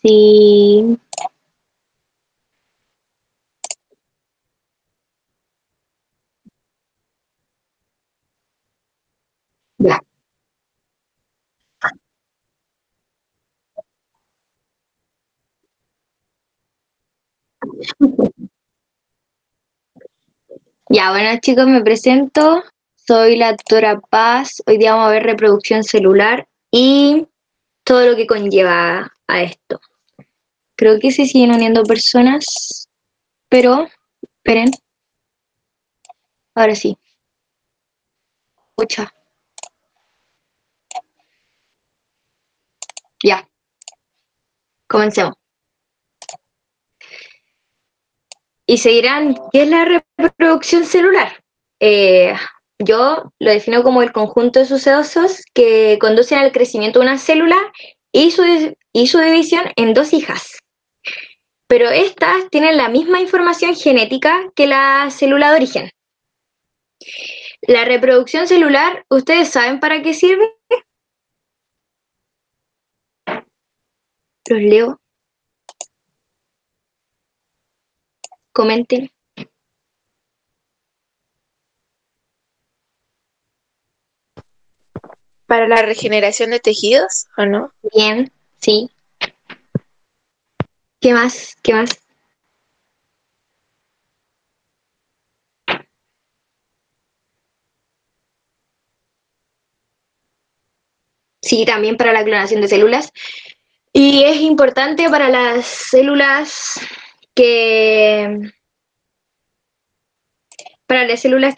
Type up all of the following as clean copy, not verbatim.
Sí. Ya. Ya, bueno chicos, me presento. Soy la doctora Paz. Hoy día vamos a ver reproducción celular y todo lo que conlleva a esto. Creo que se siguen uniendo personas, pero esperen, ahora sí. Pucha, ya, comencemos. Y se dirán, ¿qué es la reproducción celular? Eh, yo lo defino como el conjunto de sucesos que conducen al crecimiento de una célula y su división en dos hijas. Pero estas tienen la misma información genética que la célula de origen. La reproducción celular, ¿ustedes saben para qué sirve? Los leo, comenten. ¿Para la regeneración de tejidos o no? Bien, sí. ¿Qué más? ¿Qué más? Sí, también para la clonación de células. Y es importante para las células que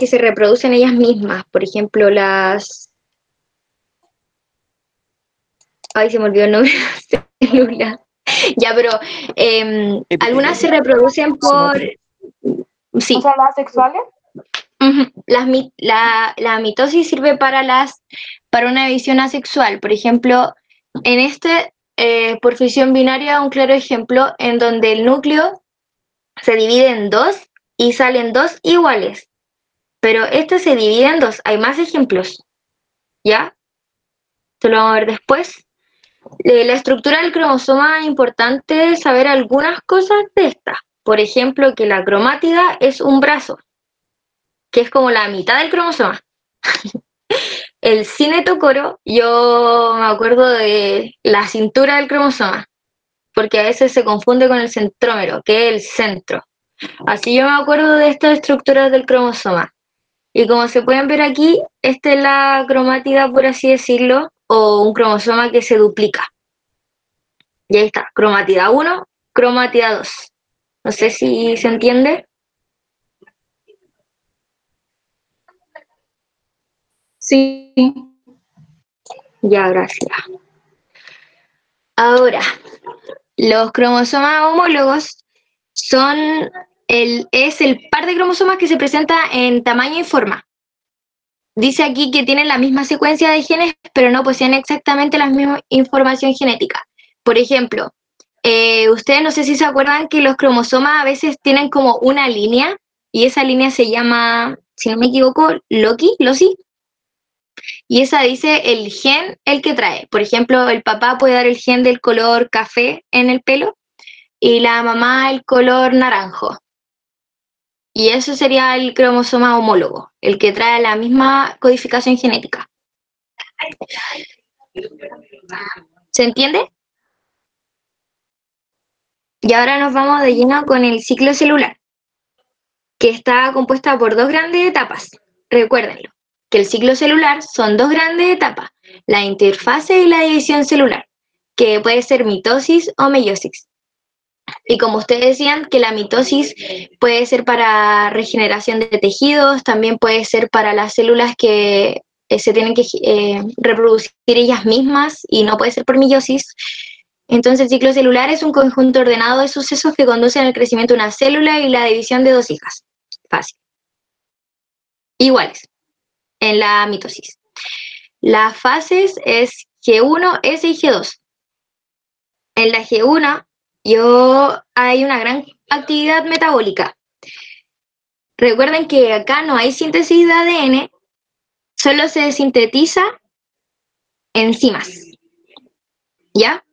se reproducen ellas mismas, por ejemplo, ay, se me olvidó el nombre de la célula. Ya, pero algunas se reproducen por, sí. O sea, las sexuales. La mitosis sirve para una división asexual. Por ejemplo, en por fisión binaria, un claro ejemplo en donde el núcleo se divide en dos y salen dos iguales. Pero este se divide en dos. Hay más ejemplos. ¿Ya? Esto lo vamos a ver después. La estructura del cromosoma es importante saber algunas cosas de esta. Por ejemplo, que la cromátida es un brazo, que es como la mitad del cromosoma. El cinetocoro, yo me acuerdo de la cintura del cromosoma, porque a veces se confunde con el centrómero, que es el centro. Así yo me acuerdo de estas estructuras del cromosoma. Y como se pueden ver aquí, esta es la cromátida, por así decirlo, o un cromosoma que se duplica. Y ahí está, cromátida 1, cromátida 2. No sé si se entiende. Sí. Ya, gracias. Ahora, los cromosomas homólogos es el par de cromosomas que se presenta en tamaño y forma. Dice aquí que tienen la misma secuencia de genes, pero no poseen exactamente la misma información genética. Por ejemplo, ustedes no sé si se acuerdan que los cromosomas a veces tienen como una línea, y esa línea se llama, si no me equivoco, loci, y esa dice el gen el que trae. Por ejemplo, el papá puede dar el gen del color café en el pelo, y la mamá el color naranjo. Y eso sería el cromosoma homólogo, el que trae la misma codificación genética. ¿Se entiende? Y ahora nos vamos de lleno con el ciclo celular, que está compuesta por dos grandes etapas. Recuérdenlo, que el ciclo celular son dos grandes etapas, la interfase y la división celular, que puede ser mitosis o meiosis. Y como ustedes decían, que la mitosis puede ser para regeneración de tejidos, también puede ser para las células que se tienen que reproducir ellas mismas y no puede ser por meiosis. Entonces el ciclo celular es un conjunto ordenado de sucesos que conducen al crecimiento de una célula y la división de dos hijas. Fácil. Iguales en la mitosis. Las fases es G1, S y G2. En la G1 hay una gran actividad metabólica. Recuerden que acá no hay síntesis de ADN, solo se sintetiza enzimas. ¿Ya?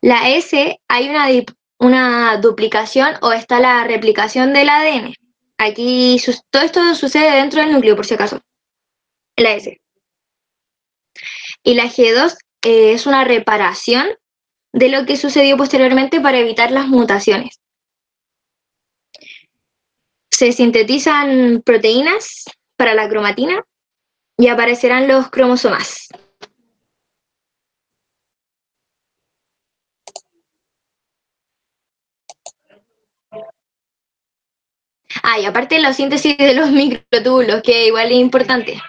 La S hay una duplicación o está la replicación del ADN. Aquí todo esto sucede dentro del núcleo, por si acaso. La S. Y la G2 es una reparación de lo que sucedió posteriormente para evitar las mutaciones. Se sintetizan proteínas para la cromatina y aparecerán los cromosomas. Y aparte la síntesis de los microtúbulos, que igual es importante.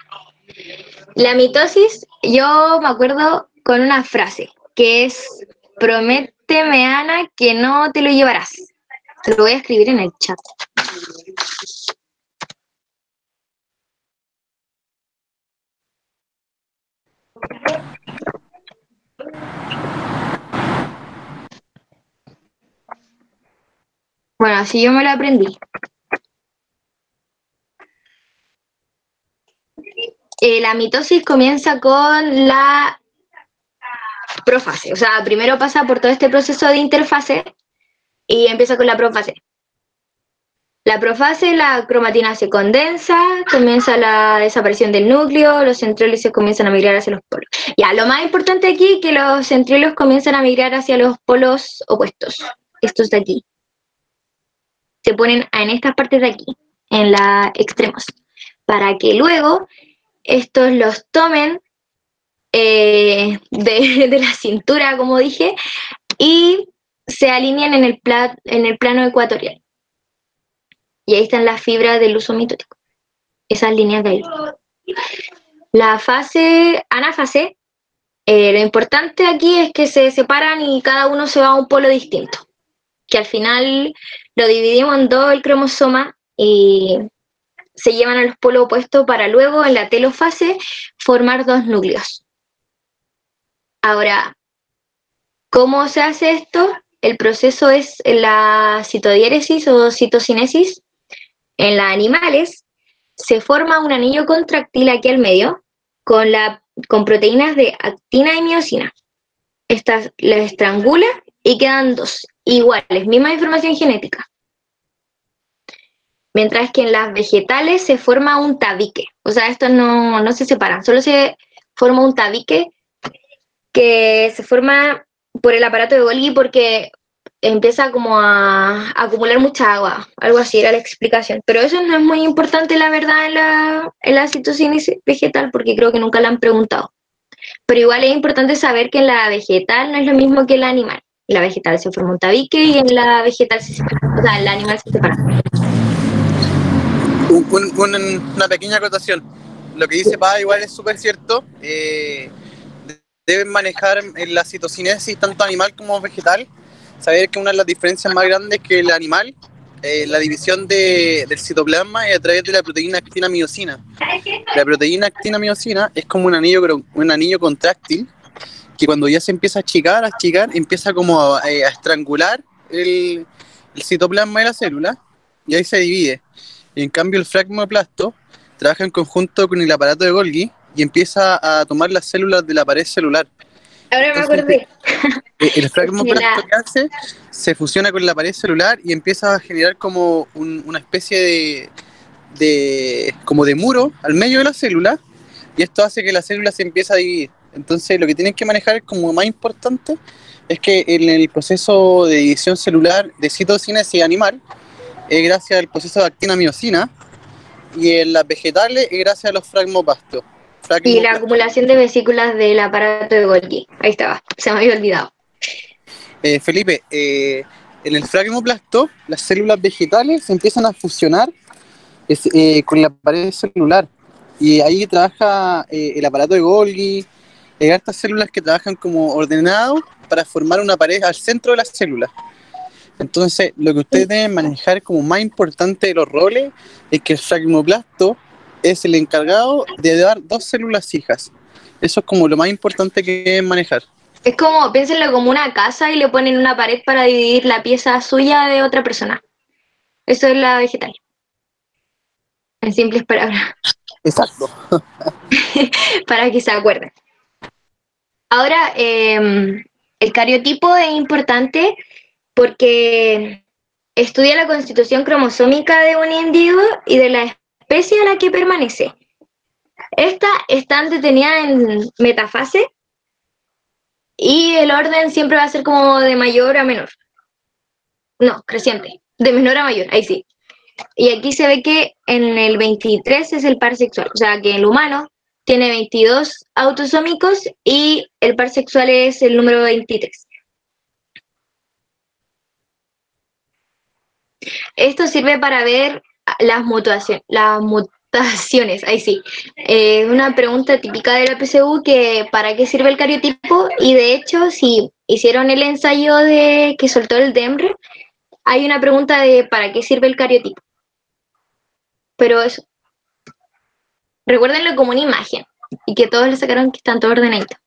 La mitosis, yo me acuerdo con una frase, que es, prométeme, Ana, que no te lo llevarás. Lo voy a escribir en el chat. Bueno, así yo me lo aprendí. La mitosis comienza con la profase, o sea, primero pasa por todo este proceso de interfase y empieza con la profase. La profase, la cromatina se condensa, comienza la desaparición del núcleo, los centriolos se comienzan a migrar hacia los polos. Ya, lo más importante aquí es que los centriolos comienzan a migrar hacia los polos opuestos, estos de aquí. Se ponen en estas partes de aquí, en los extremos, para que luego estos los tomen de la cintura, como dije, y se alinean en el plano ecuatorial. Y ahí están las fibras del uso mitótico, esas líneas de ahí. La anafase, lo importante aquí es que se separan y cada uno se va a un polo distinto, que al final lo dividimos en dos el cromosoma y se llevan a los polos opuestos para luego en la telofase formar dos núcleos. Ahora, ¿cómo se hace esto? El proceso es la citodiéresis o citocinesis. En los animales se forma un anillo contráctil aquí al medio con proteínas de actina y miosina. Estas las estrangula y quedan dos iguales, misma información genética. Mientras que en las vegetales se forma un tabique. O sea, estos no se separan, solo se forma un tabique que se forma por el aparato de Golgi porque empieza como a acumular mucha agua, algo así era la explicación. Pero eso no es muy importante, la verdad, en la citocinesis vegetal, porque creo que nunca la han preguntado. Pero igual es importante saber que en la vegetal no es lo mismo que en la animal. En la vegetal se forma un tabique y en la vegetal se separa. O sea, en la animal se separa. Una pequeña acotación. Lo que dice Pa igual es súper cierto. Deben manejar en la citocinesis tanto animal como vegetal. Saber que una de las diferencias más grandes es que el animal, la división del citoplasma es a través de la proteína actina-miosina. La proteína actina-miosina es como un anillo contráctil que cuando ya se empieza a achicar, empieza como a estrangular el citoplasma de la célula y ahí se divide. Y en cambio el fragmoplasto trabaja en conjunto con el aparato de Golgi y empieza a tomar las células de la pared celular. Ahora me acordé. El fragmoplasto que hace se fusiona con la pared celular y empieza a generar como una especie como de muro al medio de la célula, y esto hace que la célula se empiece a dividir. Entonces lo que tienes que manejar como más importante es que en el proceso de división celular de citocinesis animal es gracias al proceso de actina-miosina y en las vegetales es gracias a los fragmoplastos. Y la acumulación de vesículas del aparato de Golgi. Ahí estaba, se me había olvidado. Felipe, en el fragmoplasto las células vegetales se empiezan a fusionar con la pared celular y ahí trabaja el aparato de Golgi, estas células que trabajan como ordenado para formar una pared al centro de las células. Entonces, lo que ustedes deben manejar como más importante de los roles es que el fragmoplasto es el encargado de dar dos células hijas. Eso es como lo más importante que deben manejar. Es como, piénsenlo como una casa y le ponen una pared para dividir la pieza suya de otra persona. Eso es la vegetal. En simples palabras. Exacto. Para que se acuerden. Ahora, El cariotipo es importante porque estudia la constitución cromosómica de un individuo y de la especie a la que permanece. Esta está detenida en metafase y el orden siempre va a ser como de mayor a menor. No, creciente, de menor a mayor, ahí sí. Y aquí se ve que en el 23 es el par sexual, o sea que el humano tiene 22 autosómicos y el par sexual es el número 23. Esto sirve para ver las mutaciones, ahí sí. Una pregunta típica de la PSU que ¿para qué sirve el cariotipo? Y de hecho, si hicieron el ensayo que soltó el DEMRE, hay una pregunta de ¿para qué sirve el cariotipo? Pero eso, recuérdenlo como una imagen y que todos le sacaron que están todos ordenaditos.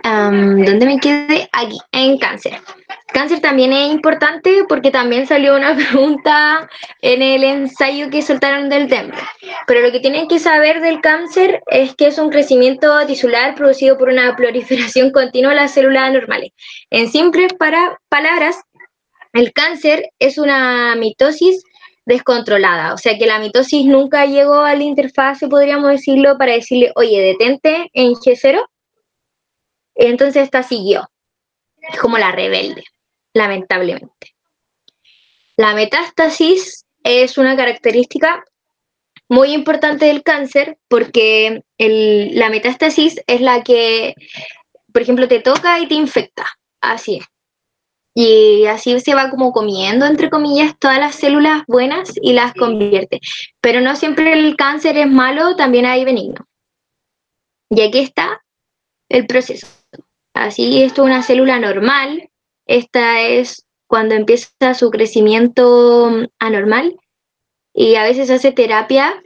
¿Dónde me quedé? Aquí, en cáncer. Cáncer también es importante porque también salió una pregunta en el ensayo que soltaron del DEMRE. Pero lo que tienen que saber del cáncer es que es un crecimiento tisular producido por una proliferación continua de las células normales. En simples palabras, el cáncer es una mitosis descontrolada, o sea que la mitosis nunca llegó a la interfase, podríamos decirlo, para decirle, oye, detente en G0. Entonces esta siguió, es como la rebelde, lamentablemente. La metástasis es una característica muy importante del cáncer porque la metástasis es la que, por ejemplo, te toca y te infecta, así es. Y así se va como comiendo, entre comillas, todas las células buenas y las convierte. Pero no siempre el cáncer es malo, también hay benigno. Y aquí está el proceso. Así, esto es una célula normal. Esta es cuando empieza su crecimiento anormal. Y a veces hace terapia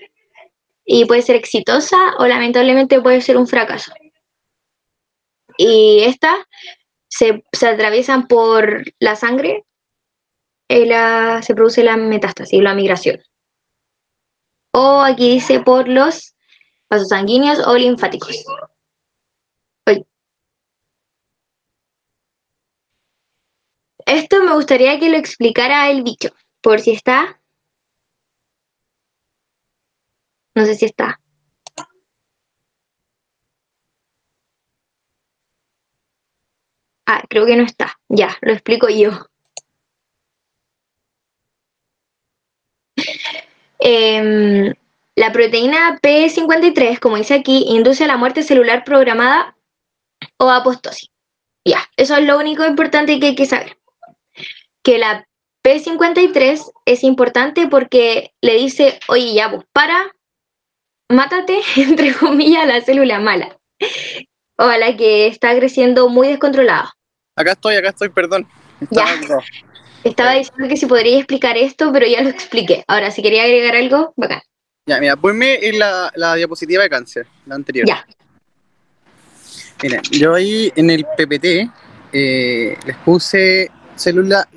y puede ser exitosa o lamentablemente puede ser un fracaso. Y esta se atraviesan por la sangre, se produce la metástasis, la migración. O aquí dice por los vasos sanguíneos o linfáticos. Esto me gustaría que lo explicara el bicho, por si está. No sé si está. Ah, creo que no está. Ya, lo explico yo. La proteína P53, como dice aquí, induce a la muerte celular programada o apoptosis. Ya, eso es lo único importante que hay que saber. Que la P53 es importante porque le dice, oye, ya, pues mátate, entre comillas, a la célula mala o a la que está creciendo muy descontrolada. Acá estoy, perdón. Estaba diciendo que si podría explicar esto, pero ya lo expliqué. Ahora, si quería agregar algo, bacán. Ya, mira, ponme en la diapositiva de cáncer, la anterior. Ya. Mira, yo ahí en el PPT les puse célula,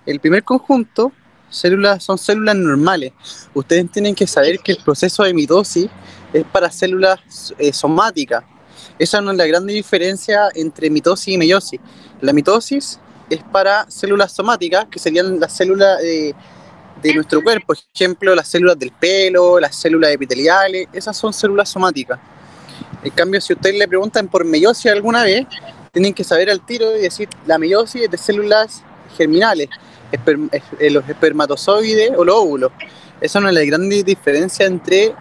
el primer conjunto, son células normales. Ustedes tienen que saber que el proceso de mitosis es para células somáticas. Esa no es la gran diferencia entre mitosis y meiosis. La mitosis es para células somáticas, que serían las células de nuestro cuerpo, por ejemplo, las células del pelo, las células epiteliales, esas son células somáticas. En cambio, si ustedes le preguntan por meiosis alguna vez, tienen que saber al tiro y decir, la meiosis es de células germinales, los espermatozoides o los óvulos. Esa no es la gran diferencia entre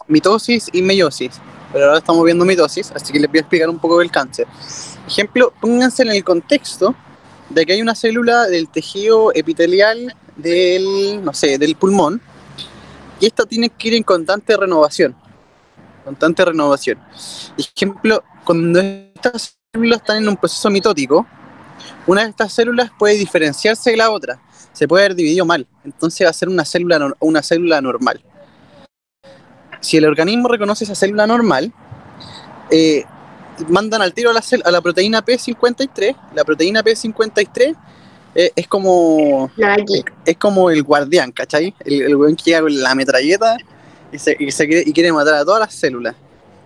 mitosis y meiosis, pero ahora estamos viendo mitosis, así que les voy a explicar un poco del cáncer. Ejemplo, pónganse en el contexto de que hay una célula del tejido epitelial del pulmón, y esta tiene que ir en constante renovación. Ejemplo, cuando estas células están en un proceso mitótico, una de estas células puede diferenciarse de la otra, se puede haber dividido mal, entonces va a ser una célula normal. Si el organismo reconoce esa célula normal, mandan al tiro a la proteína P53. La proteína P53 es como el guardián, ¿cachai? El weón que llega con la metralleta y quiere matar a todas las células.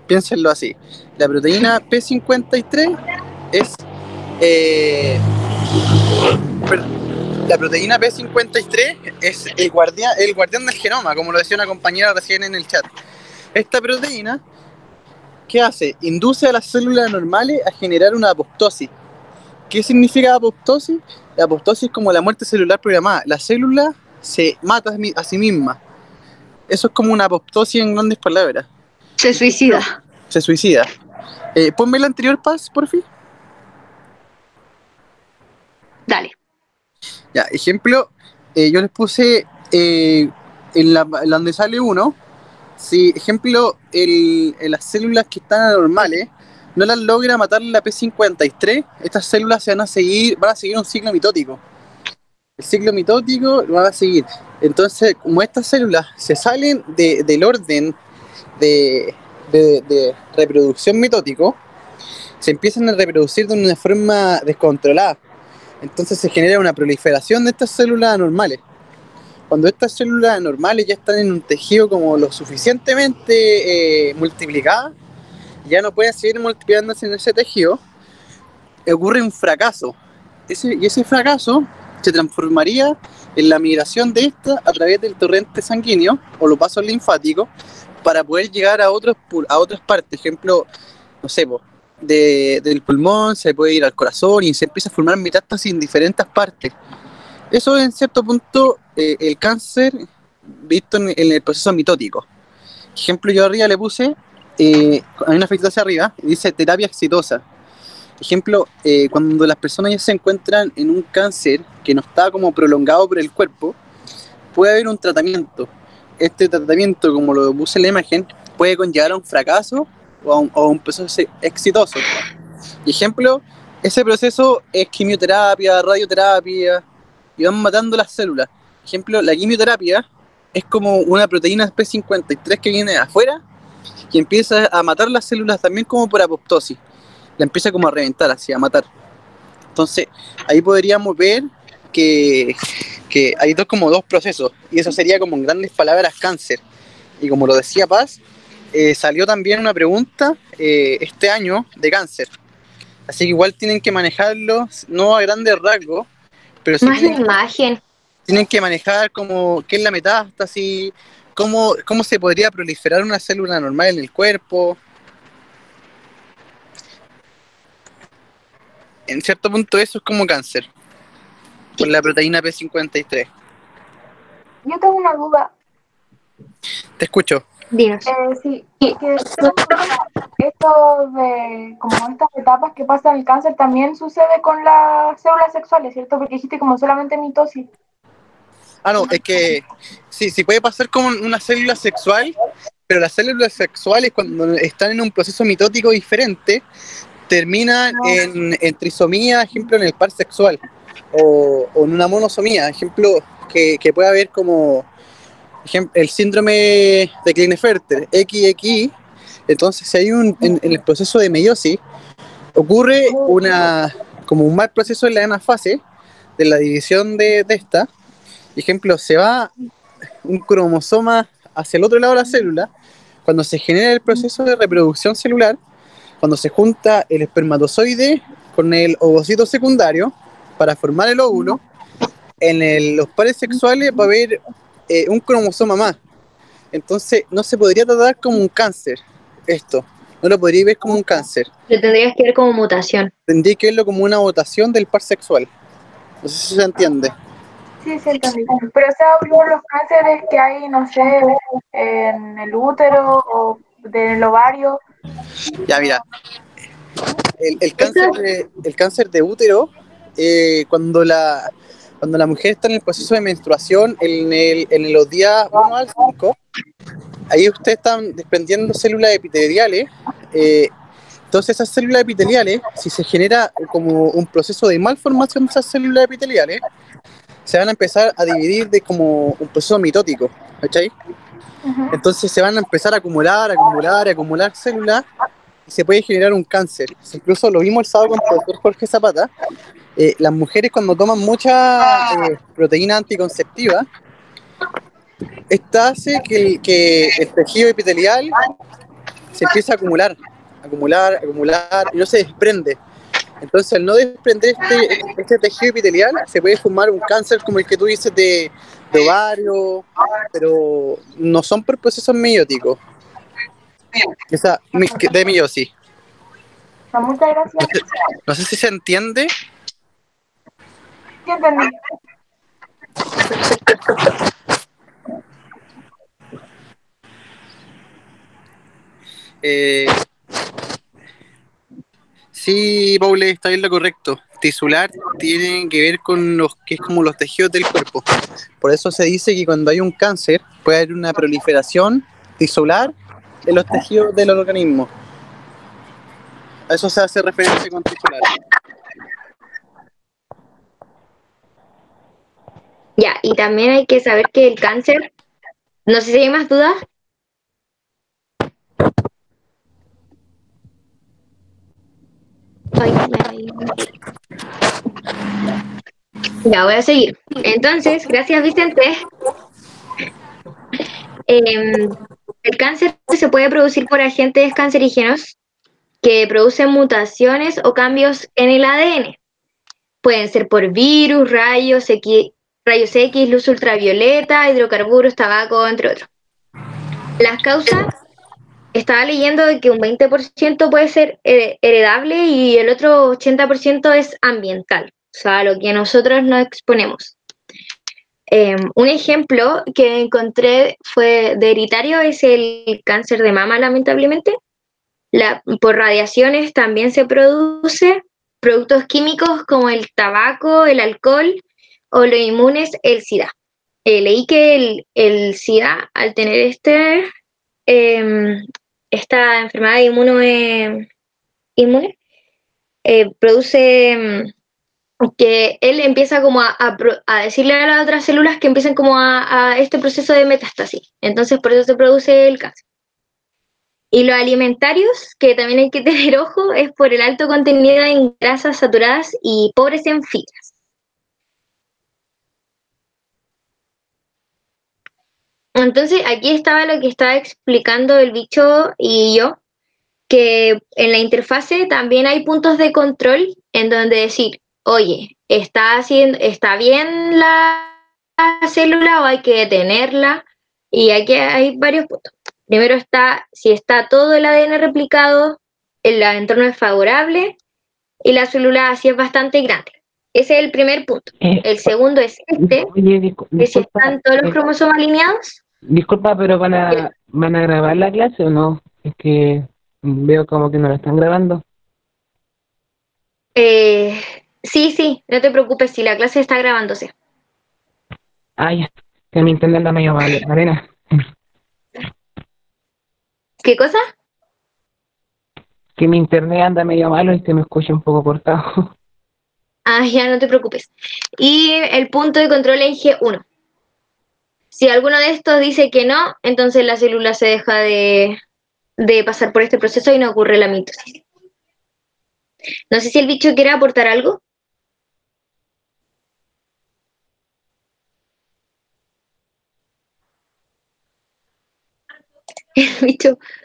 Piénsenlo así. La proteína P53 es... la proteína P53 es el guardián del genoma, como lo decía una compañera recién en el chat. Esta proteína, ¿qué hace? Induce a las células normales a generar una apoptosis. ¿Qué significa apoptosis? La apoptosis es como la muerte celular programada. La célula se mata a sí misma. Eso es como una apoptosis en grandes palabras. Se suicida. Se suicida. Ponme la anterior, Paz, por fin. Dale. Ya, ejemplo, yo les puse en la donde sale uno. Si, ejemplo, las células que están anormales no las logra matar la P53, estas células van a seguir un ciclo mitótico. El ciclo mitótico lo van a seguir. Entonces, como estas células se salen del orden de reproducción mitótico, se empiezan a reproducir de una forma descontrolada. Entonces se genera una proliferación de estas células anormales. Cuando estas células anormales ya están en un tejido como lo suficientemente multiplicadas, ya no pueden seguir multiplicándose en ese tejido, ocurre un fracaso. Y ese fracaso se transformaría en la migración de esta a través del torrente sanguíneo o los vasos linfáticos para poder llegar a otras partes. Ejemplo, no sé, del pulmón se puede ir al corazón y se empieza a formar metástasis en diferentes partes. Eso es en cierto punto el cáncer visto en el proceso mitótico. Ejemplo, yo arriba le puse, hay una flechita hacia arriba, y dice terapia exitosa. Ejemplo, cuando las personas ya se encuentran en un cáncer que no está como prolongado por el cuerpo, puede haber un tratamiento. Este tratamiento, como lo puse en la imagen, puede conllevar a un fracaso o a un proceso exitoso. Ejemplo, ese proceso es quimioterapia, radioterapia, y van matando las células. Ejemplo, la quimioterapia es como una proteína P53 que viene de afuera y empieza a matar las células también como por apoptosis. La empieza como a reventar, así, a matar. Entonces, ahí podríamos ver que hay como dos procesos, y eso sería como en grandes palabras cáncer. Y como lo decía Paz, salió también una pregunta este año de cáncer. Así que igual tienen que manejarlo, no a grandes rasgos, pero sí Más la imagen. tienen que manejar como qué es la metástasis, cómo se podría proliferar una célula normal en el cuerpo. En cierto punto eso es como cáncer, con la proteína P53. Yo tengo una duda. Te escucho. Dinos. Sí, que esto de como estas etapas que pasa en el cáncer también sucede con las células sexuales, ¿cierto? Porque dijiste como solamente mitosis. Ah, no, es que sí puede pasar como una célula sexual, pero las células sexuales cuando están en un proceso mitótico diferente, terminan en trisomía, ejemplo, en el par sexual, o en una monosomía, ejemplo, que puede haber como el síndrome de Klinefelter, XX. Entonces, si hay en el proceso de meiosis, ocurre como un mal proceso en la anafase de la división de esta. Ejemplo, se va un cromosoma hacia el otro lado de la célula. Cuando se genera el proceso de reproducción celular, cuando se junta el espermatozoide con el ovocito secundario para formar el óvulo, en los pares sexuales va a haber un cromosoma más. Entonces no se podría tratar como un cáncer esto, no lo podría ver como un cáncer. Lo tendrías que ver como mutación. Tendría que verlo como una mutación del par sexual. No sé si se entiende. Sí, sí, entendí. Pero o sea, por los cánceres que hay, no sé, en el útero o del ovario. Ya, mira, el cáncer de útero, cuando la mujer está en el proceso de menstruación, en los días 1 al 5, ahí ustedes están desprendiendo células epiteliales. Entonces esas células epiteliales, si se genera como un proceso de malformación de esas células epiteliales, se van a empezar a dividir de como un proceso mitótico, ¿cachai? Entonces se van a empezar a acumular células y se puede generar un cáncer. Incluso lo vimos el sábado con el doctor Jorge Zapata. Las mujeres cuando toman mucha proteína anticonceptiva, esta hace que el tejido epitelial se empieza a acumular, y no se desprende. Entonces, al no desprender este tejido epitelial, se puede formar un cáncer como el que tú dices de ovario, pero no son por procesos meióticos, o sea, de meiosis. No, muchas gracias. No sé si se entiende. Sí, entendí. Sí, Paule, está bien lo correcto. Tisular tiene que ver con los que es como los tejidos del cuerpo. Por eso se dice que cuando hay un cáncer puede haber una proliferación tisular en los tejidos del organismo. A eso se hace referencia con tisular. Ya, y también hay que saber que el cáncer, no sé si hay más dudas. Ya, voy a seguir. Entonces, gracias Vicente. El cáncer se puede producir por agentes cancerígenos que producen mutaciones o cambios en el ADN. Pueden ser por virus, rayos X, luz ultravioleta, hidrocarburos, tabaco, entre otros. Las causas, estaba leyendo de que un 20% puede ser heredable y el otro 80% es ambiental, o sea, a lo que nosotros nos exponemos. Un ejemplo que encontré fue de hereditario es el cáncer de mama, lamentablemente. Por radiaciones también se produce productos químicos como el tabaco, el alcohol o los inmunes, el SIDA. Leí que el SIDA, al tener esta enfermedad inmune, produce que él empieza como a decirle a las otras células que empiecen como a este proceso de metástasis. Entonces por eso se produce el cáncer. Y los alimentarios, que también hay que tener ojo, es por el alto contenido en grasas saturadas y pobres en fibras. Entonces aquí estaba lo que estaba explicando el bicho y yo, que en la interfase también hay puntos de control en donde decir, oye, ¿está bien la célula o hay que detenerla? Y aquí hay varios puntos. Primero está si está todo el ADN replicado, el entorno es favorable y la célula así es bastante grande. Ese es el primer punto. El segundo es Oye, que si están todos los cromosomas alineados. Disculpa, pero ¿van a grabar la clase o no? Es que veo como que no la están grabando. Sí, no te preocupes, si la clase está grabándose. Ah, ya, que mi internet anda medio mal, Arena. ¿Qué cosa? Que mi internet anda medio malo y se me escucha un poco cortado. Ah, ya, no te preocupes. Y el punto de control es G1. Si alguno de estos dice que no, entonces la célula se deja de pasar por este proceso y no ocurre la mitosis. No sé si el bicho quiere aportar algo.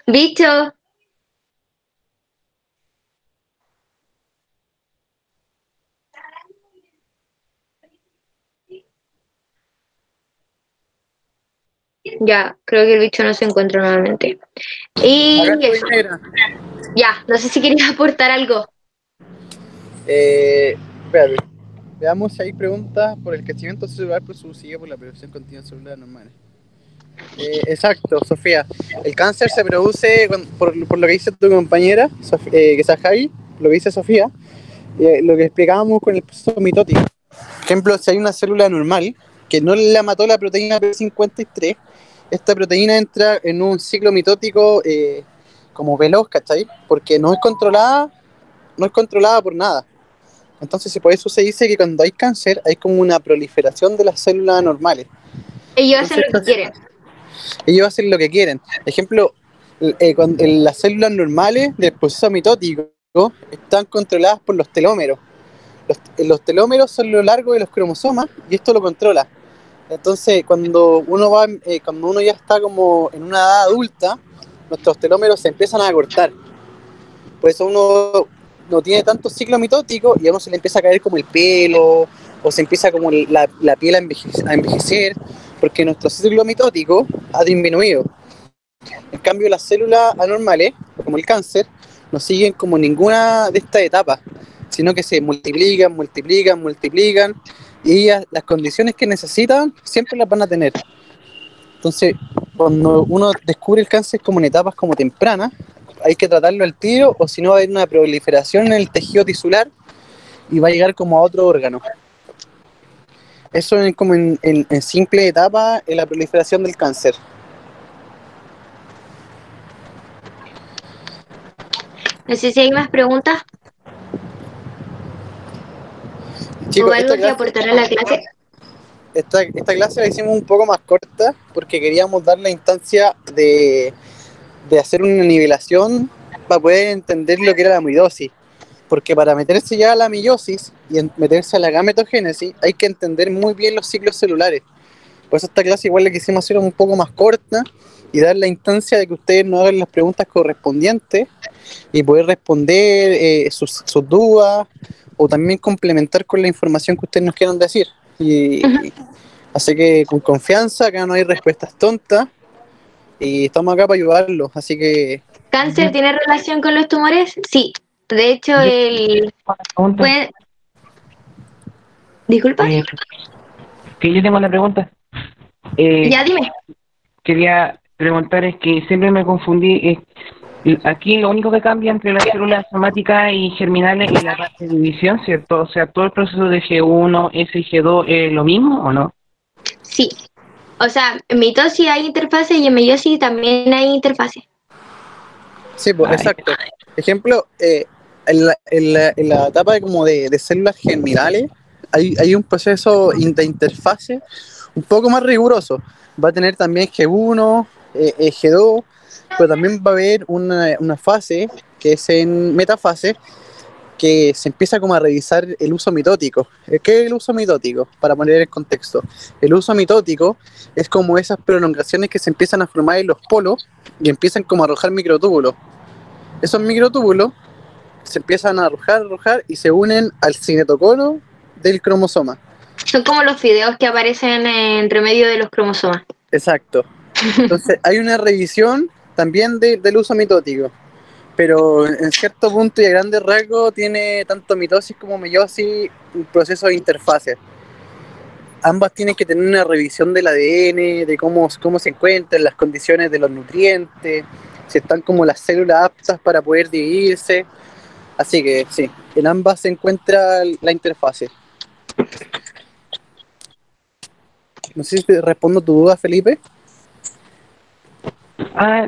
Bicho. Ya, creo que el bicho no se encuentra nuevamente. Y ya, no sé si querías aportar algo. Espérate. Veamos si hay preguntas por el crecimiento celular producido por la producción continua de células normales. Exacto, Sofía. El cáncer se produce por lo que dice tu compañera, que es Javi, lo que dice Sofía, lo que explicábamos con el proceso mitótico. Por ejemplo, si hay una célula normal que no la mató la proteína P53, esta proteína entra en un ciclo mitótico como veloz, ¿cachai? Porque no es controlada por nada. Entonces, por eso se dice que cuando hay cáncer hay como una proliferación de las células normales. Ellos hacen lo que quieren. Ellos hacen lo que quieren. Ejemplo, las células normales del proceso mitótico están controladas por los telómeros. Los telómeros son lo largo de los cromosomas y esto lo controla. Entonces, cuando uno ya está como en una edad adulta, nuestros telómeros se empiezan a cortar. Por eso uno no tiene tanto ciclo mitótico y a uno se le empieza a caer como el pelo o se empieza como la piel a envejecer porque nuestro ciclo mitótico ha disminuido. En cambio, las células anormales, como el cáncer, no siguen como ninguna de estas etapas, sino que se multiplican, multiplican, multiplican y ellas, las condiciones que necesitan siempre las van a tener. Entonces, cuando uno descubre el cáncer como en etapas como tempranas, hay que tratarlo al tiro o si no va a haber una proliferación en el tejido tisular y va a llegar como a otro órgano. Eso es como en simple etapa en la proliferación del cáncer. No sé si hay más preguntas Chicos, o algo que aportar a la clase. Esta clase la hicimos un poco más corta porque queríamos dar la instancia de hacer una nivelación para poder entender lo que era la amilosis. Porque para meterse ya a la meiosis y meterse a la gametogénesis hay que entender muy bien los ciclos celulares. Por eso esta clase igual la quisimos hacer un poco más corta y dar la instancia de que ustedes nos hagan las preguntas correspondientes y poder responder sus dudas o también complementar con la información que ustedes nos quieran decir. Así que con confianza, acá no hay respuestas tontas y estamos acá para ayudarlos, así que... ¿Cáncer tiene relación con los tumores? Sí. De hecho, ¿Disculpa? Que yo tengo la pregunta. Ya, dime. Quería preguntar, es que siempre me confundí. Aquí lo único que cambia entre las células somáticas y germinales es la parte de división, ¿cierto? O sea, todo el proceso de G1, S y G2 es lo mismo, ¿o no? Sí. O sea, en mitosis hay interfase y en meiosis también hay interfase. Sí, pues, exacto. Ejemplo, en la etapa de células germinales hay un proceso de interfase un poco más riguroso. Va a tener también G1, G2, pero también va a haber una fase que es en metafase, que se empieza como a revisar el uso mitótico. ¿Qué es el uso mitótico? Para poner el contexto. El uso mitótico es como esas prolongaciones que se empiezan a formar en los polos y empiezan como a arrojar microtúbulos. Esos microtúbulos se empiezan a arrojar y se unen al cinetocoro del cromosoma. Son como los fideos que aparecen entre medio de los cromosomas. Exacto. Entonces hay una revisión también del uso mitótico, pero en cierto punto y a grandes rasgos tiene tanto mitosis como meiosis un proceso de interfase. Ambas tienen que tener una revisión del ADN, de cómo se encuentran, las condiciones de los nutrientes, si están como las células aptas para poder dividirse. Así que sí, en ambas se encuentra la interfase. No sé si te respondo tu duda, Felipe.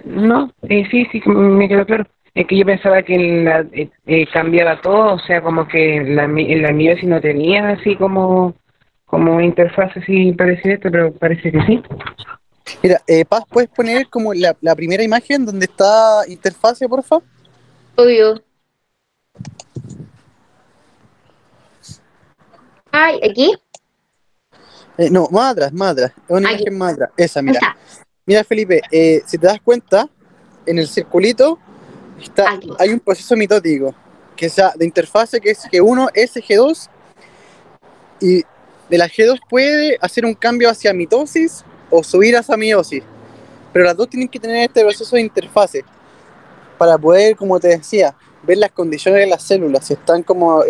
No, sí, me quedó claro. Es que yo pensaba que cambiaba todo, o sea, como que la meiosis no tenía así como interfaz así parecida esto, pero parece que sí. Mira, Paz, ¿puedes poner como la primera imagen donde está interfase, por favor? Obvio. Ay, ¿aquí? No, más atrás, una imagen más atrás. Esa, mira. Está. Mira, Felipe, si te das cuenta, en el circulito hay un proceso mitótico, que es de interfase, que es G1, S, G2, y de la G2 puede hacer un cambio hacia mitosis o subir hacia meiosis, pero las dos tienen que tener este proceso de interfase para poder, como te decía, ver las condiciones de las células, si están como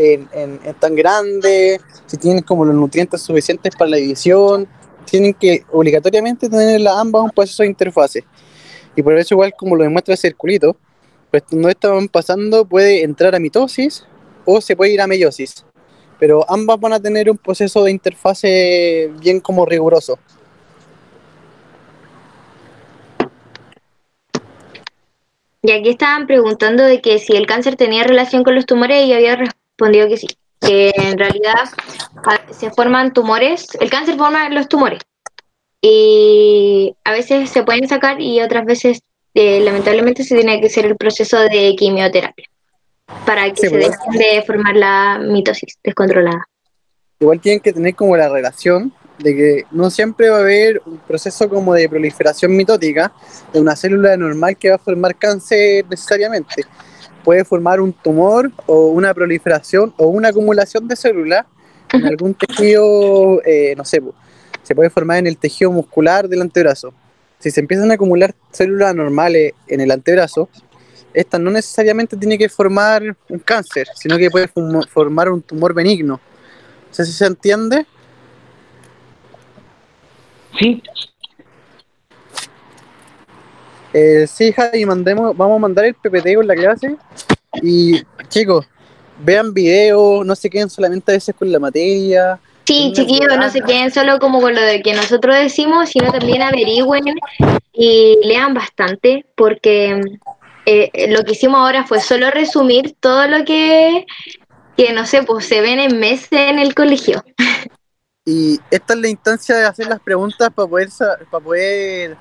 tan grandes, si tienen como los nutrientes suficientes para la división. Tienen que obligatoriamente tener ambas un proceso de interfase. Y por eso igual como lo demuestra el circulito, pues cuando esto van pasando puede entrar a mitosis o se puede ir a meiosis. Pero ambas van a tener un proceso de interfase bien como riguroso. Y aquí estaban preguntando de que si el cáncer tenía relación con los tumores y había respondido que sí, que en realidad se forman tumores, el cáncer forma los tumores y a veces se pueden sacar y otras veces lamentablemente se tiene que hacer el proceso de quimioterapia para que se dejen de formar la mitosis descontrolada. Igual tienen que tener como la relación de que no siempre va a haber un proceso como de proliferación mitótica de una célula normal que va a formar cáncer necesariamente. Puede formar un tumor o una proliferación o una acumulación de células en algún tejido, no sé, se puede formar en el tejido muscular del antebrazo. Si se empiezan a acumular células normales en el antebrazo, esta no necesariamente tiene que formar un cáncer, sino que puede formar un tumor benigno. No sé si se entiende. Sí, Sí, Javi, vamos a mandar el PPT con la clase. Y chicos, vean videos, no se queden solamente a veces con la materia. Sí, Pónganle chiquillos, no se ganas. queden solo como con lo de que nosotros decimos, sino también averigüen y lean bastante, porque lo que hicimos ahora fue solo resumir todo lo que no sé, pues se ven en meses en el colegio. Y esta es la instancia de hacer las preguntas para poder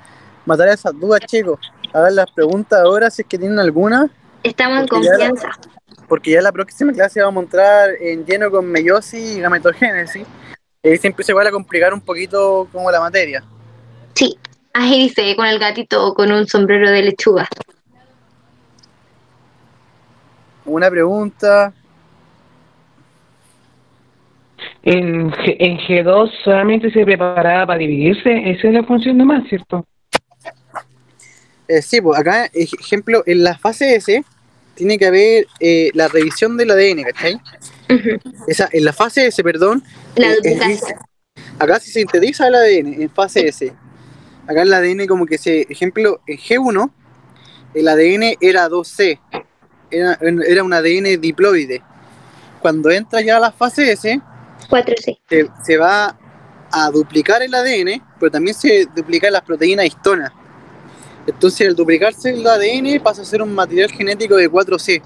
matar esas dudas, chicos. Hagan las preguntas ahora si es que tienen alguna, Estamos en porque ya, confianza. porque ya la próxima clase vamos a entrar en lleno con meiosis y gametogénesis. Y ahí siempre se va a complicar un poquito como la materia. Sí, ahí dice, con el gatito con un sombrero de lechuga. Una pregunta. en G2 solamente se preparaba para dividirse, esa es la función nomás, ¿cierto? Sí, pues acá, ejemplo, en la fase S tiene que haber la revisión del ADN, ¿cachai? En la fase S, perdón, La dice, duplicación. acá se sintetiza el ADN en fase S. Acá el ADN como que ejemplo, en G1 el ADN era 2C, era un ADN diploide. Cuando entra ya a la fase S, 4C. se va a duplicar el ADN, pero también se duplican las proteínas histonas. Entonces, al duplicarse el ADN pasa a ser un material genético de 4C.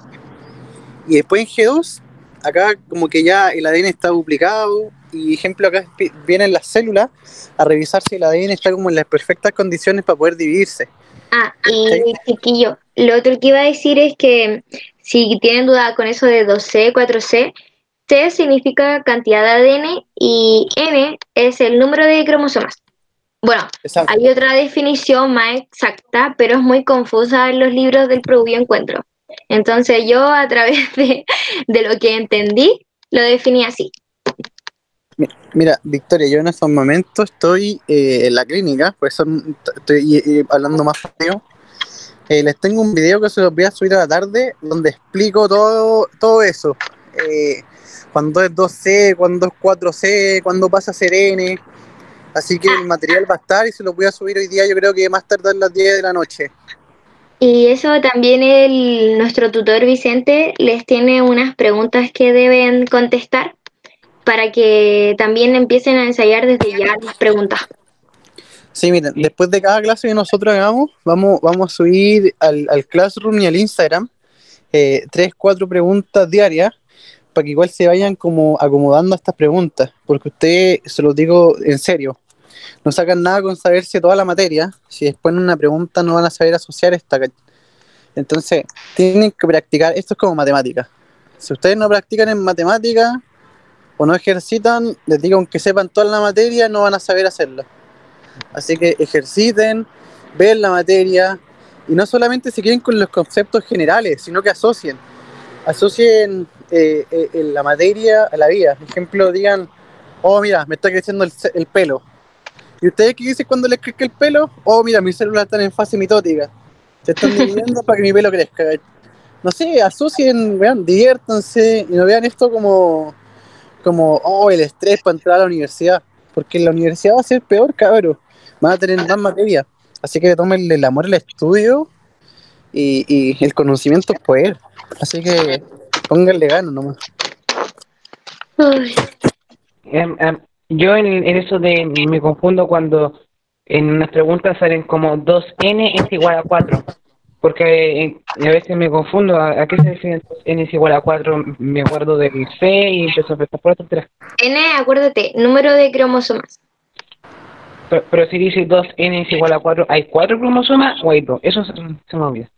Y después en G2, acá como que ya el ADN está duplicado. Y ejemplo, acá vienen las células a revisar si el ADN está como en las perfectas condiciones para poder dividirse. Ah, ¿Sí? y chiquillo, lo otro que iba a decir es que si tienen duda con eso de 2C, 4C, C significa cantidad de ADN y N es el número de cromosomas. Bueno, Exacto. hay otra definición más exacta, pero es muy confusa en los libros del propio encuentro. Entonces yo a través de lo que entendí, lo definí así. Mira, Victoria, yo en estos momentos estoy en la clínica, por eso estoy hablando más feo. Les tengo un video que se los voy a subir a la tarde, donde explico todo eso. Cuando es 2C, cuando es 4C, cuando pasa a ser N. Así que el material va a estar y se lo voy a subir hoy día, yo creo que más tarde a las 10 de la noche. Y eso también nuestro tutor Vicente les tiene unas preguntas que deben contestar para que también empiecen a ensayar desde ya las preguntas. Sí, miren, después de cada clase que nosotros hagamos, vamos a subir al Classroom y al Instagram 3-4 preguntas diarias para que igual se vayan como acomodando a estas preguntas, porque ustedes, se los digo en serio, no sacan nada con saberse toda la materia, si después en una pregunta no van a saber asociar esta. Entonces, tienen que practicar, esto es como matemática. Si ustedes no practican en matemática o no ejercitan, les digo, aunque sepan toda la materia, no van a saber hacerla. Así que ejerciten, vean la materia y no solamente se queden con los conceptos generales, sino que asocien la materia a la vida. Por ejemplo, digan, oh mira, me está creciendo el pelo. ¿Y ustedes qué dicen cuando les crezca el pelo? Oh mira, mis células están en fase mitótica. Se están dividiendo para que mi pelo crezca. No sé, asocien, vean, diviértanse y no vean esto como oh, el estrés para entrar a la universidad. Porque en la universidad va a ser peor, cabrón. Van a tener más materia. Así que tómenle el amor al estudio y el conocimiento es poder. Así que pónganle ganas nomás. Uy. Yo en eso me confundo cuando en unas preguntas salen como 2n es igual a 4. Porque a veces me confundo a qué se refiere n es igual a 4. Me acuerdo del C y empiezo a pensar por otras. N, acuérdate, número de cromosomas. Pero si dice 2n es igual a 4, ¿hay 4 cromosomas o hay 2? Eso se me olvida.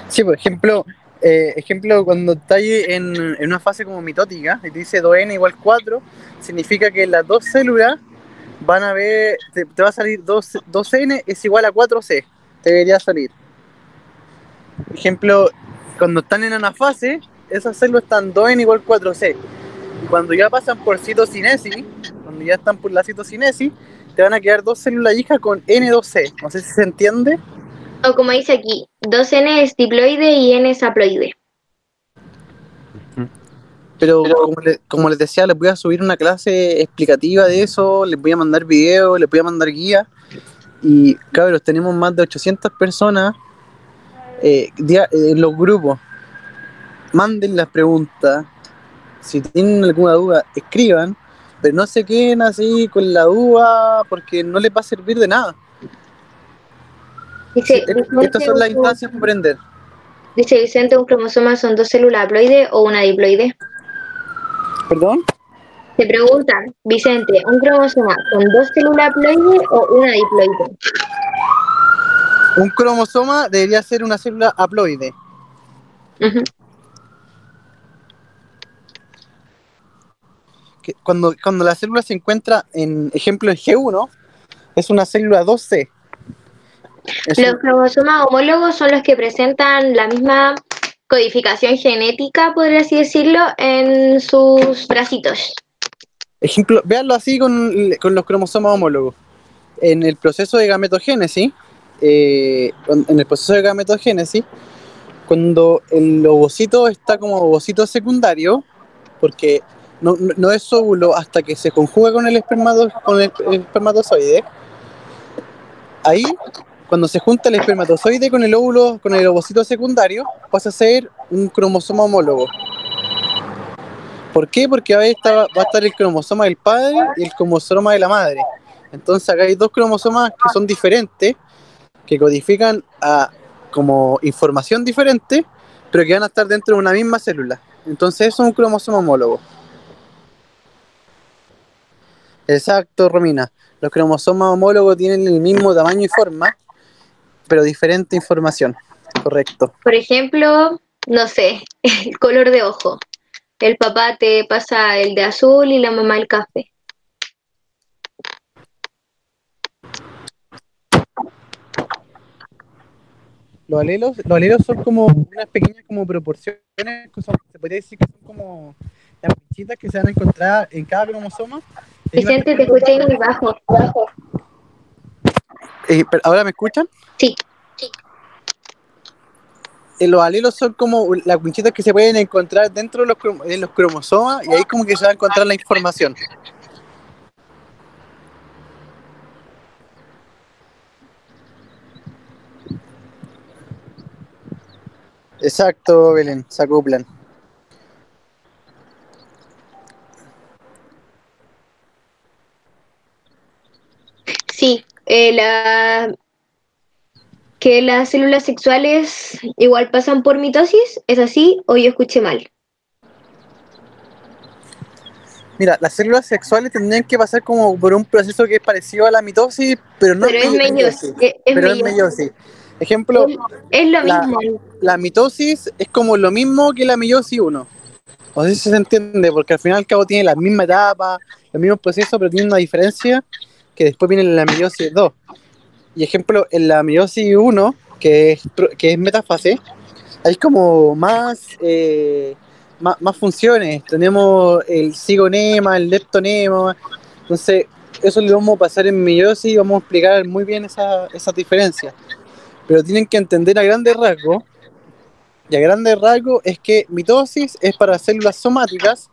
Sí, por ejemplo, ejemplo, cuando estás en una fase como mitótica y te dice 2n igual 4, significa que las dos células van a ver, te va a salir 2n es igual a 4c, te debería salir. Ejemplo, cuando están en anafase, esas células están 2n igual 4c. Y cuando ya pasan por citocinesis, cuando ya están por la citocinesis, te van a quedar dos células hijas con N2C. No sé si se entiende. O como dice aquí, 2N es diploide y N es haploide. Pero como les decía, les voy a subir una clase explicativa de eso, les voy a mandar videos, les voy a mandar guías. Y cabros, tenemos más de 800 personas en los grupos. Manden las preguntas. Si tienen alguna duda, escriban. Pero no se queden así con la duda porque no les va a servir de nada. Dice, Estas son las instancias para aprender. Dice Vicente, ¿un cromosoma son dos células haploides o una diploide? ¿Perdón? Te preguntan, Vicente, ¿un cromosoma son dos células haploides o una diploide? Un cromosoma debería ser una célula haploide. Uh-huh. Cuando la célula se encuentra en ejemplo en G1, es una célula 2C. Los cromosomas homólogos son los que presentan la misma codificación genética, podría así decirlo, en sus bracitos. Ejemplo, véanlo así con los cromosomas homólogos. En el proceso de gametogénesis, cuando el ovocito está como ovocito secundario, porque no es óvulo hasta que se conjuga con el espermatozoide, ahí, cuando se junta el espermatozoide con el óvulo, con el ovocito secundario, pasa a ser un cromosoma homólogo. ¿Por qué? Porque ahí va a estar el cromosoma del padre y el cromosoma de la madre. Entonces acá hay dos cromosomas que son diferentes, que codifican como información diferente, pero que van a estar dentro de una misma célula. Entonces eso es un cromosoma homólogo. Exacto, Romina. Los cromosomas homólogos tienen el mismo tamaño y forma, pero diferente información. Correcto. Por ejemplo, no sé, el color de ojo. El papá te pasa el de azul y la mamá el café. Los alelos son como unas pequeñas como proporciones, se podría decir que son como las fichitas que se van a encontrar en cada cromosoma. Vicente, te escuché muy bajo. ¿Ahora me escuchan? Sí. Los alelos son como las pinchitas que se pueden encontrar dentro de los cromosomas y ahí como que se va a encontrar la información. Exacto, Belén, se acoplan. Sí, que las células sexuales igual pasan por mitosis, ¿es así o yo escuché mal? Mira, las células sexuales tendrían que pasar como por un proceso que es parecido a la mitosis, pero no es meiosis. Pero es meiosis. Ejemplo, es lo mismo. La mitosis es como lo mismo que la meiosis 1. No sé si se entiende, porque al final y al cabo tiene la misma etapa, los mismos procesos, pero tiene una diferencia que después viene la meiosis 2. Y ejemplo, en la meiosis 1, que es metafase, hay como más funciones. Tenemos el cigonema, el leptonema. Entonces, eso lo vamos a pasar en meiosis y vamos a explicar muy bien esa diferencia. Pero tienen que entender a grandes rasgos. Y a grandes rasgos es que mitosis es para células somáticas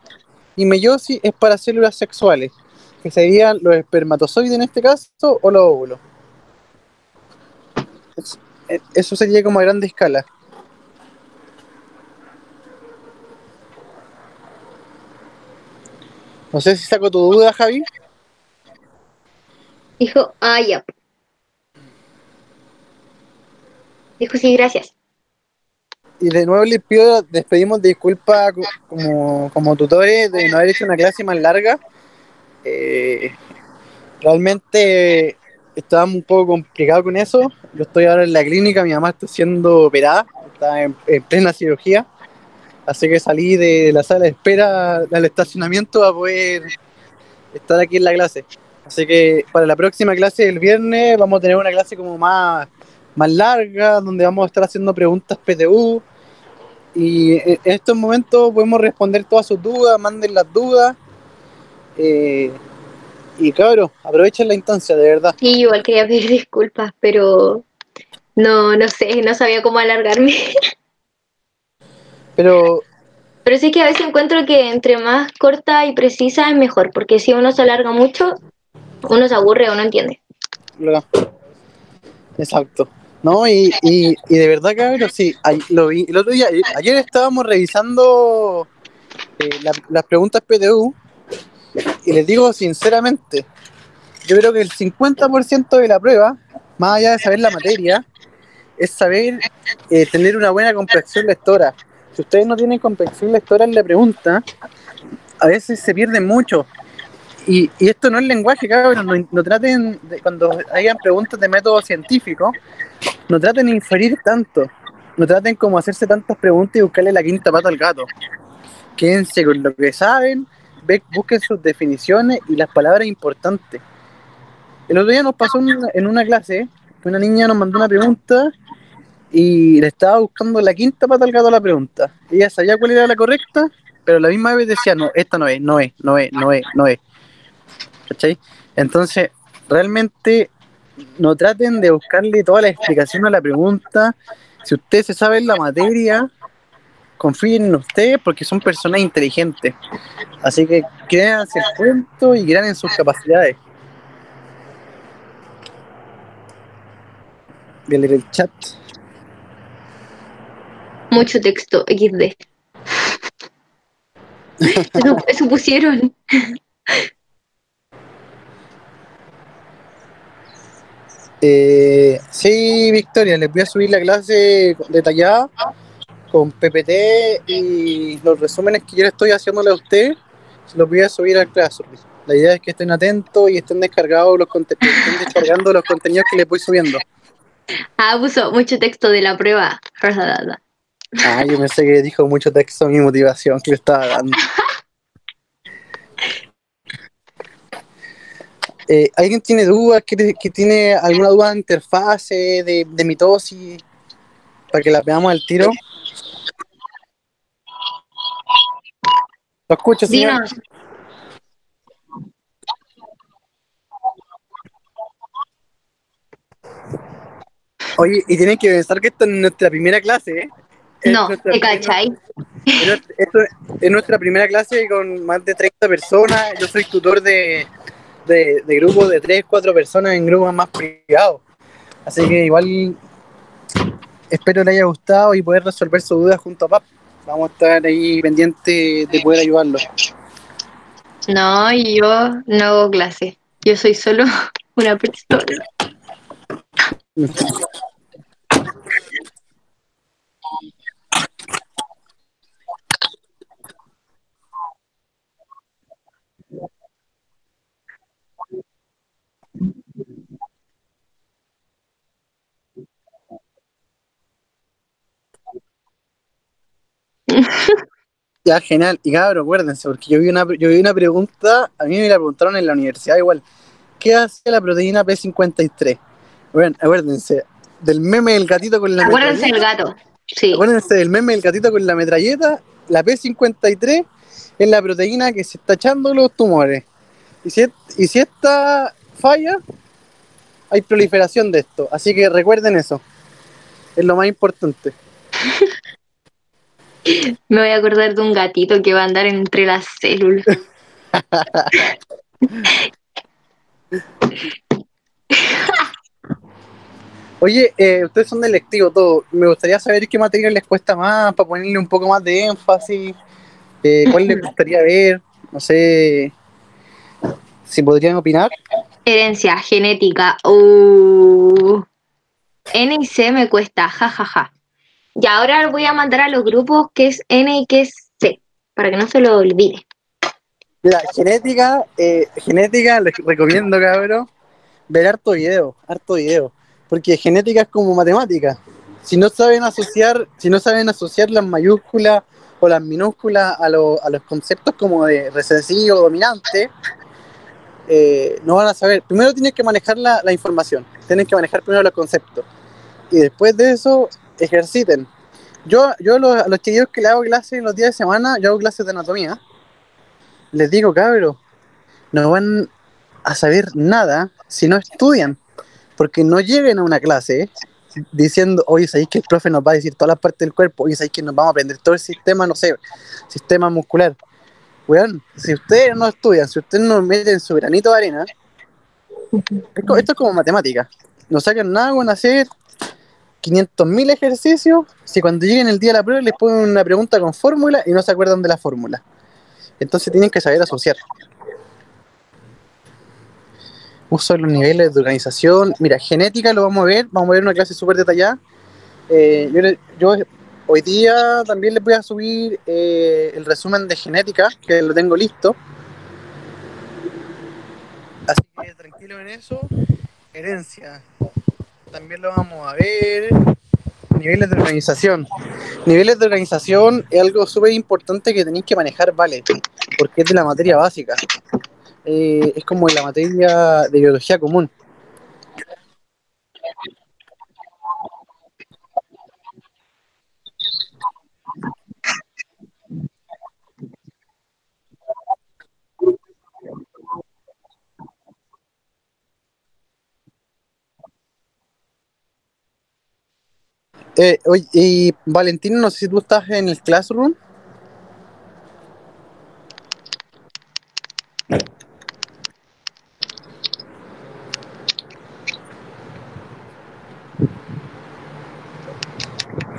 y meiosis es para células sexuales, que serían los espermatozoides en este caso o los óvulos. Eso sería como a grande escala. No sé si saco tu duda, Javi. Dijo, ya. Dijo, sí, gracias. Y de nuevo les despedimos de disculpas como tutores de no haber hecho una clase más larga. Realmente estábamos un poco complicados con eso. Yo estoy ahora en la clínica, mi mamá está siendo operada, estaba en plena cirugía, así que salí de la sala de espera al estacionamiento a poder estar aquí en la clase. Así que para la próxima clase del viernes vamos a tener una clase como más larga, donde vamos a estar haciendo preguntas PTU, y en estos momentos podemos responder todas sus dudas, manden las dudas, y cabros, aprovechen la instancia, de verdad. Sí, igual quería pedir disculpas, pero no sé, no sabía cómo alargarme. Pero Pero sí que a veces encuentro que entre más corta y precisa es mejor, porque si uno se alarga mucho, uno se aburre o no entiende. exacto. No, y de verdad, cabrón, sí, lo vi el otro día. Ayer estábamos revisando las preguntas PTU, y les digo sinceramente, yo creo que el 50% de la prueba, más allá de saber la materia, es saber tener una buena comprensión lectora. Si ustedes no tienen comprensión lectora en la pregunta, a veces se pierden mucho. Y esto no es lenguaje, cabrón. No traten, cuando hayan preguntas de método científico, no traten de inferir tanto. No traten como hacerse tantas preguntas y buscarle la quinta pata al gato. Quédense con lo que saben, busquen sus definiciones y las palabras importantes. El otro día nos pasó en una clase que una niña nos mandó una pregunta y le estaba buscando la quinta pata al gato a la pregunta. Ella sabía cuál era la correcta, pero a la misma vez decía, no, esta no es, no es, no es, no es, no es. ¿Cachai? Entonces, realmente no traten de buscarle toda la explicación a la pregunta. Si ustedes se saben la materia, confíen en ustedes porque son personas inteligentes. Así que créanse el cuento y crean en sus capacidades. Voy a leer el chat. Mucho texto, XD. Eso pusieron. Sí, Victoria, les voy a subir la clase detallada con PPT y los resúmenes que yo le estoy haciéndole a usted, se los voy a subir al Classroom. La idea es que estén atentos y estén descargando los contenidos que les voy subiendo. Puso mucho texto de la prueba. Yo pensé que dijo mucho texto a mi motivación que le estaba dando. ¿Alguien tiene dudas? ¿Que tiene alguna duda de interfase, de mitosis? Para que la veamos al tiro. Lo escucho, señor. Dinos. Oye, y tienen que pensar que esto es nuestra primera clase, ¿eh? No, ¿te cachai? Esto es nuestra primera clase con más de 30 personas. Yo soy tutor de grupos de 3, 4 personas en grupos más privados. Así que igual espero le haya gustado y poder resolver sus dudas junto a PAP. Vamos a estar ahí pendientes de poder ayudarlos. No, yo no hago clase. Yo soy solo una persona. Ya, genial. Y cabrón, acuérdense, porque yo vi una pregunta, a mí me la preguntaron en la universidad igual. ¿Qué hace la proteína P53? Bueno, acuérdense del meme del gatito con la Acuérdense del metralleta. gato. Sí. Acuérdense del meme del gatito con la metralleta. La P53 es la proteína que se está echando los tumores. Y si esta falla, hay proliferación de esto. Así que recuerden eso. Es lo más importante. Me voy a acordar de un gatito que va a andar entre las células. Oye, ustedes son de electivo todo. Me gustaría saber qué material les cuesta más, para ponerle un poco más de énfasis. ¿Cuál les gustaría ver? No sé si podrían opinar. Herencia genética. N y C me cuesta, jajaja. Y ahora voy a mandar a los grupos qué es N y qué es C, para que no se lo olvide. Mira, genética les recomiendo, cabrón, ver harto video. Porque genética es como matemática. si no saben asociar las mayúsculas o las minúsculas a los conceptos como de recesivo, dominante, no van a saber. Primero tienes que manejar la información, tienes que manejar primero los conceptos y después de eso ejerciten. Yo a los chiquillos que le hago clases en los días de semana, yo hago clases de anatomía, les digo, cabros, no van a saber nada si no estudian, porque no lleguen a una clase diciendo, oye, sabéis que el profe nos va a decir todas las partes del cuerpo, oye, sabéis que nos vamos a aprender todo el sistema, no sé, sistema muscular. Weón, si ustedes no estudian, si ustedes no meten su granito de arena, esto es como matemática. No sacan nada con hacer 500.000 ejercicios si cuando lleguen el día de la prueba les ponen una pregunta con fórmula y no se acuerdan de la fórmula. Entonces tienen que saber asociar. Uso de los niveles de organización. Mira, genética lo vamos a ver una clase súper detallada. Yo hoy día también les voy a subir el resumen de genética, que lo tengo listo. Así que tranquilo en eso. Herencia, también lo vamos a ver. Niveles de organización. Niveles de organización es algo súper importante que tenéis que manejar, ¿vale? Porque es de la materia básica. Es como la materia de biología común. Oye, y Valentín, no sé si tú estás en el Classroom.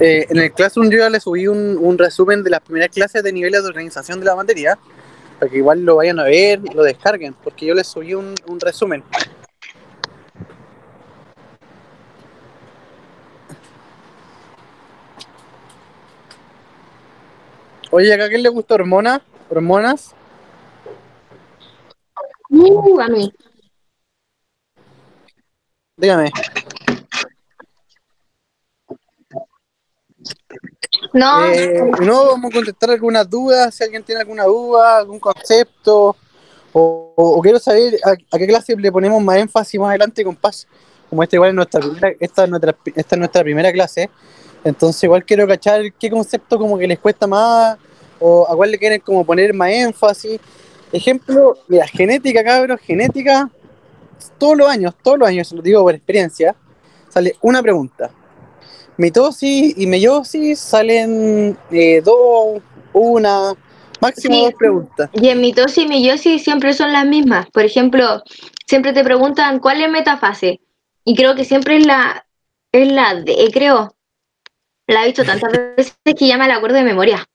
En el Classroom yo ya le subí un resumen de las primeras clases de niveles de organización de la materia, para que igual lo vayan a ver, lo descarguen, porque yo les subí un resumen. Oye, ¿acá a quién le gusta hormonas? ¿Hormonas? A mí. Dígame. No, No, vamos a contestar algunas dudas, si alguien tiene alguna duda, algún concepto, o quiero saber a qué clase le ponemos más énfasis más adelante con Paz. Como esta igual es esta es nuestra primera clase, entonces igual quiero cachar qué concepto como que les cuesta más, o a cuál le quieren como poner más énfasis. Ejemplo, mira, genética, cabros, genética, todos los años, se lo digo por experiencia, sale una pregunta. Mitosis y meiosis salen dos, una, máximo sí. dos preguntas. Y en mitosis y meiosis siempre son las mismas. Por ejemplo, siempre te preguntan cuál es metafase. Y creo que siempre es la D, creo. La he visto tantas veces que ya me la acuerdo de memoria.